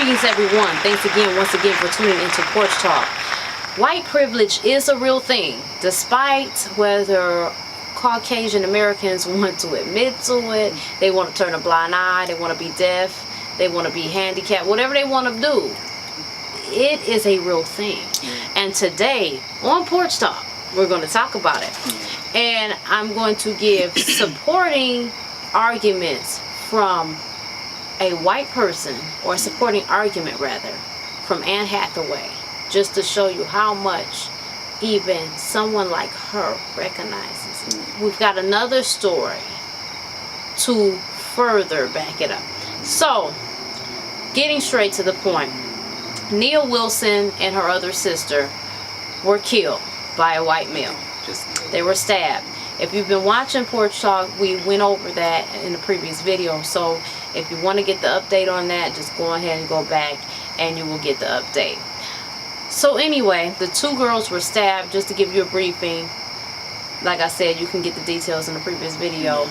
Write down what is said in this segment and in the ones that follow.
Greetings everyone. Thanks again, once again, for tuning into Porch Talk. White privilege is a real thing, despite whether Caucasian Americans want to admit to it, they want to turn a blind eye, they want to be deaf, they want to be handicapped, whatever they want to do. It is a real thing. And today on Porch Talk, we're going to talk about it. And I'm going to give supporting arguments from a white person, or supporting argument rather, from Anne Hathaway, just to show you how much even someone like her recognizes. We've got another story to further back it up. So, getting straight to the point, Nia Wilson and her other sister were killed by a white male. They were stabbed. If you've been watching Porch Talk, we went over that in the previous video. So if you want to get the update on that, just go ahead and go back and you will get the update. So anyway, the two girls were stabbed. Just to give you a briefing, like I said, you can get the details in the previous video,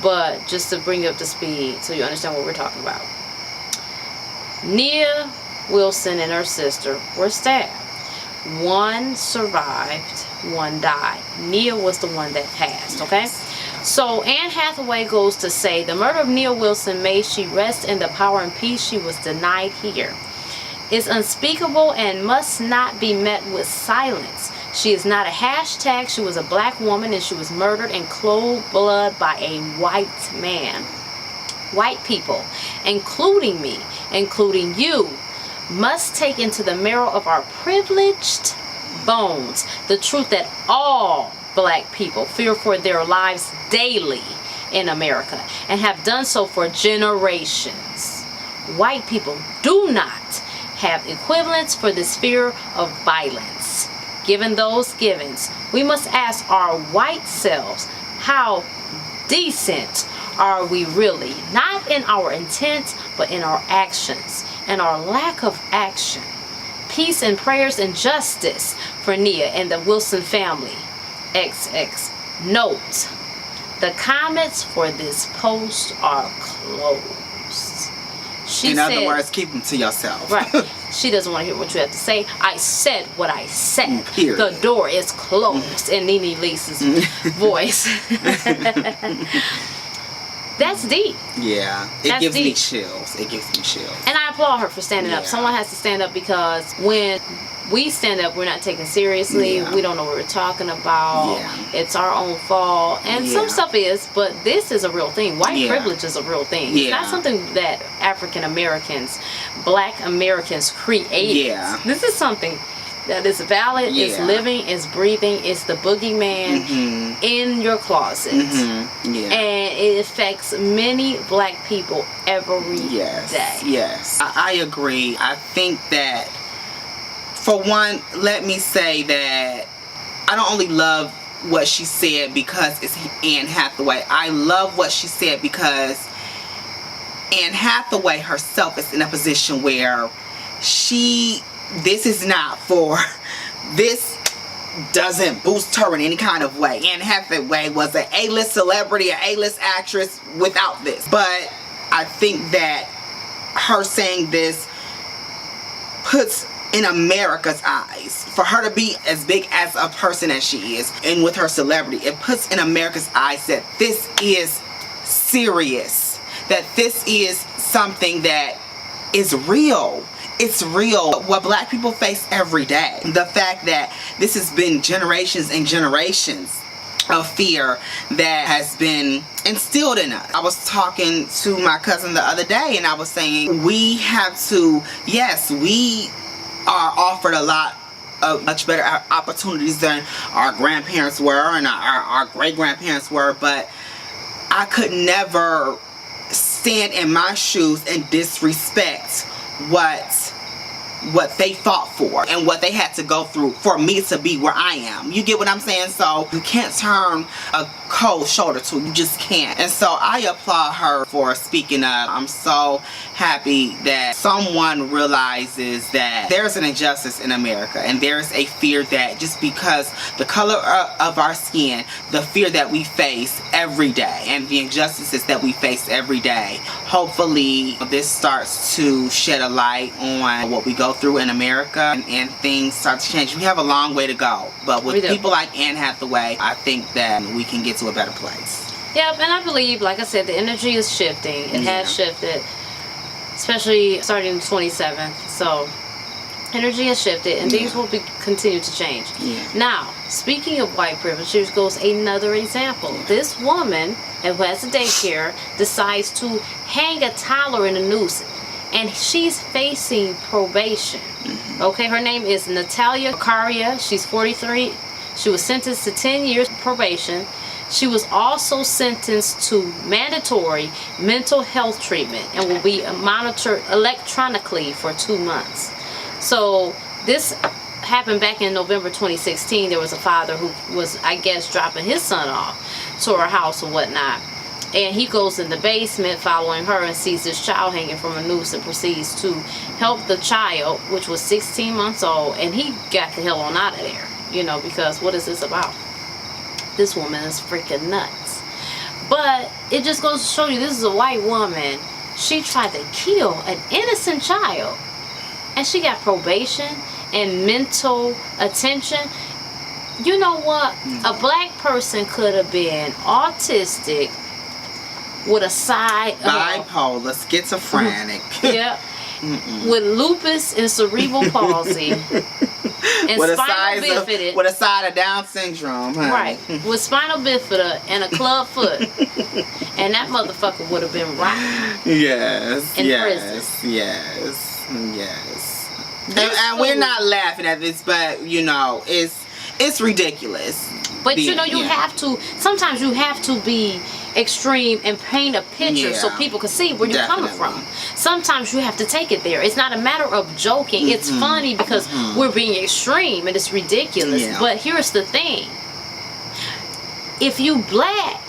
but just to bring you up to speed so you understand what we're talking about. Nia Wilson and her sister were stabbed. One survived, one died. Nia was the one that passed, okay? So Anne Hathaway goes to say, the murder of Nia Wilson, may she rest in the power and peace she was denied here, is unspeakable and must not be met with silence. She is not a hashtag. She was a black woman and she was murdered in cold blood by a white man. White people, including me, including you, must take into the marrow of our privileged bones the truth that all black people fear for their lives daily in America and have done so for generations. White people do not have equivalents for this fear of violence. Given those givens, we must ask our white selves, how decent are we really? Not in our intent, but in our actions and our lack of action. Peace and prayers and justice for Nia and the Wilson family. XX. Note, the comments for this post are closed. In other words, keep them to yourself. Right. She doesn't want to hear what you have to say. I said what I said. Period. The door is closed in Nene Lee's voice. That's deep. Yeah. It gives me chills. It gives me chills. And I applaud her for standing up. Someone has to stand up, because when we stand up, we're not taken seriously. We don't know what we're talking about. It's our own fault. And some stuff is, but this is a real thing. White privilege is a real thing. It's not something that African Americans, black Americans created. This is something that is valid, it's living, it's breathing, it's the boogeyman in your closet. And it affects many black people every day. Yes, I agree. I think that, for one, let me say that I don't only love what she said because it's Anne Hathaway. I love what she said because Anne Hathaway herself is in a position where this is not for, this doesn't boost her in any kind of way. Anne Hathaway was an A-list celebrity, an A-list actress without this. But I think that her saying this puts in America's eyes, for her to be as big as a person as she is, and with her celebrity, it puts in America's eyes that this is serious, that this is something that is real. It's real. What black people face every day. The fact that this has been generations and generations of fear that has been instilled in us. I was talking to my cousin the other day and I was saying, we have to, yes, we are offered a lot of much better opportunities than our grandparents were and our great-grandparents were, but I could never stand in my shoes and disrespect what what they fought for and what they had to go through for me to be where I am. You get what I'm saying? So you can't turn a cold shoulder to. You just can't. And so I applaud her for speaking up. I'm so happy that someone realizes that there's an injustice in America, and there's a fear that just because the color of our skin, the fear that we face every day and the injustices that we face every day, hopefully this starts to shed a light on what we go through in America, and things start to change. We have a long way to go, but with people like Anne Hathaway, I think that we can get to a better place. Yep, and I believe, like I said, the energy is shifting. It has shifted, especially starting 27th. So energy has shifted, and things will continue to change. Now, speaking of white privilege, here goes another example. This woman who has a daycare decides to hang a toddler in a noose, and she's facing probation. Okay, her name is Natalia Caria. She's 43. She was sentenced to 10 years probation. She was also sentenced to mandatory mental health treatment and will be monitored electronically for 2 months. So this happened back in November 2016. There was a father who was, I guess, dropping his son off to her house or whatnot. And he goes in the basement following her and sees this child hanging from a noose and proceeds to help the child, which was 16 months old. And he got the hell on out of there, you know, because what is this about? This woman is freaking nuts. But it just goes to show you, this is a white woman. She tried to kill an innocent child, and she got probation and mental attention. You know what? A black person could have been autistic with a side bipolar, schizophrenic. Yeah. With lupus and cerebral palsy. And with spinal bifida. With a side of Down syndrome, honey. Right. With spinal bifida and a club foot. And that motherfucker would have been right. Yes. In prison. Yes. And we're not laughing at this, but you know, it's ridiculous. But you know, you have to, sometimes you have to be extreme and paint a picture so people can see where you're coming from. Sometimes you have to take it there. It's not a matter of joking. It's funny because we're being extreme and it's ridiculous. But here's the thing. If you black,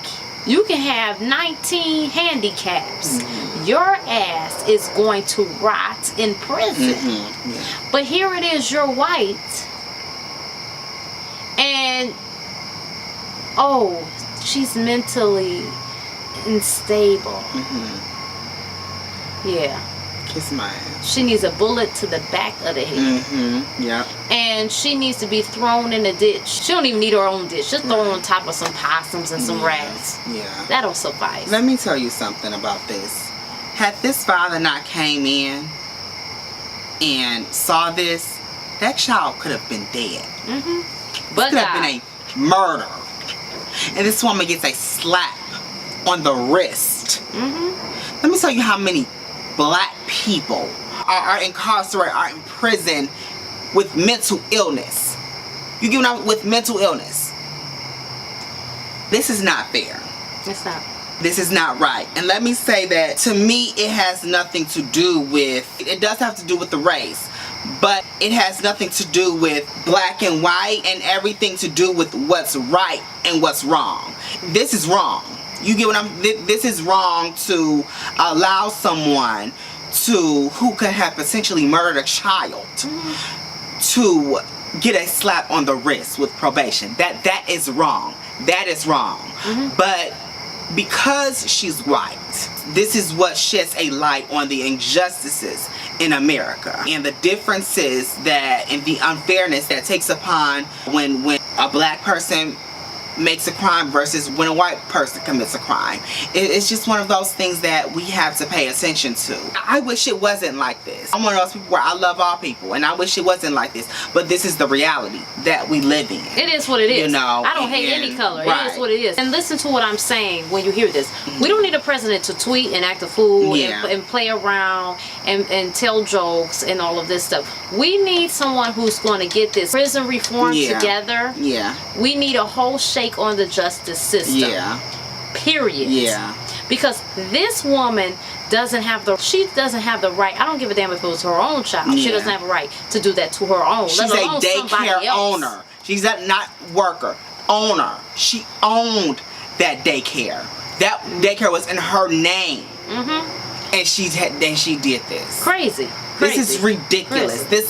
you can have 19 handicaps. Your ass is going to rot in prison. But here it is, you're white. And she's mentally unstable. Yeah. Kiss my ass. She needs a bullet to the back of the head. Yeah. And she needs to be thrown in a ditch. She don't even need her own ditch. Just throw her on top of some possums and some rats. Yeah. That'll suffice. Let me tell you something about this. Had this father not came in and saw this, that child could have been dead. But could have been a murder. And this woman gets a slap on the wrist. Let me tell you how many black people are incarcerated, are in prison with mental illness. You get what I'm with mental illness. This is not fair. It's not. This is not right. And let me say that to me it has nothing to do with, it does have to do with the race, but it has nothing to do with black and white and everything to do with what's right and what's wrong. This is wrong. You get what I'm, this is wrong to allow someone who could have potentially murdered a child to get a slap on the wrist with probation. That is wrong. That is wrong. But because she's white, this is what sheds a light on the injustices in America and the differences that and the unfairness that takes upon when a black person makes a crime versus when a white person commits a crime. It's just one of those things that we have to pay attention to. I wish it wasn't like this. I'm one of those people where I love all people and I wish it wasn't like this, but this is the reality that we live in. It is what it is. You know, I don't hate any color. Right. It is what it is. And listen to what I'm saying when you hear this. We don't need a president to tweet and act a fool and play around and tell jokes and all of this stuff. We need someone who's going to get this prison reform together. We need a whole shake on the justice system. Period. because this woman doesn't have the right. I don't give a damn if it was her own child. She doesn't have a right to do that to her own. She's a daycare owner. She's not worker, owner. She owned that daycare. That daycare was in her name. And she did this. Crazy. This is ridiculous. Crazy.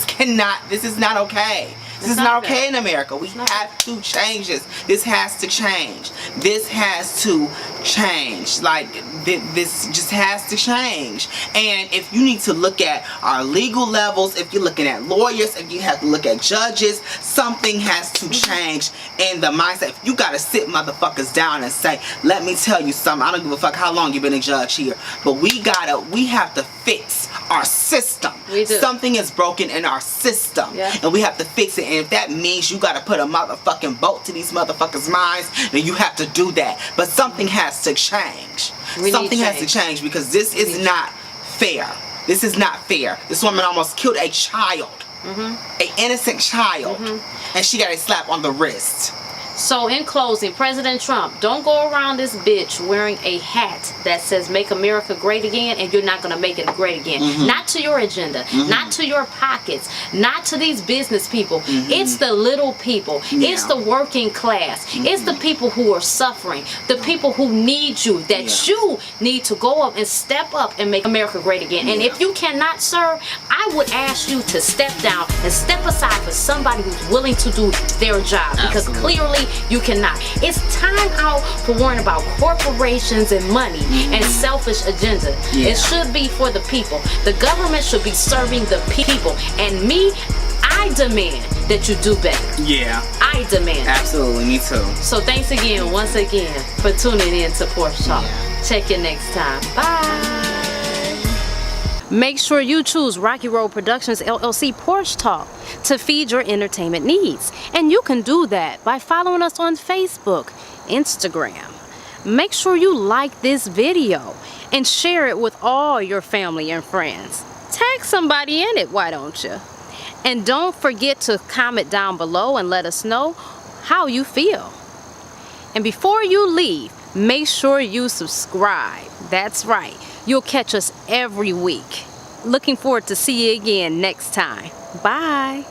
This is not okay. This is not okay in America. We have to change this. This has to change. This has to change. Like, this just has to change. And if you need to look at our legal levels, if you're looking at lawyers, if you have to look at judges, something has to change in the mindset. If you gotta sit motherfuckers down and say, let me tell you something. I don't give a fuck how long you've been a judge here, but we have to fix our system. We do. Something is broken in our system, and we have to fix it. And if that means you gotta put a motherfucking bolt to these motherfuckers' minds, then you have to do that. But something has to change. Something has to change, because this is not fair. This is not fair. This woman almost killed a child, an innocent child, and she got a slap on the wrist. So in closing, President Trump, don't go around this bitch wearing a hat that says make America great again, and you're not going to make it great again. Not to your agenda, not to your pockets, not to these business people. It's the little people. It's the working class. It's the people who are suffering, the people who need you, that you need to go up and step up and make America great again. And if you cannot, sir, I would ask you to step down and step aside for somebody who's willing to do their job, because clearly you cannot. It's time out for worrying about corporations and money and selfish agenda. It should be for the people. The government should be serving the people. And me, I demand that you do better. I demand. Absolutely, me too. So thanks again, once again, for tuning in to Porch Talk. Check you next time. Bye. Make sure you choose Rocky Road Productions LLC Porch Talk to feed your entertainment needs. And you can do that by following us on Facebook, Instagram. Make sure you like this video and share it with all your family and friends. Tag somebody in it, why don't you? And don't forget to comment down below and let us know how you feel. And before you leave, make sure you subscribe. That's right. You'll catch us every week. Looking forward to see you again next time. Bye.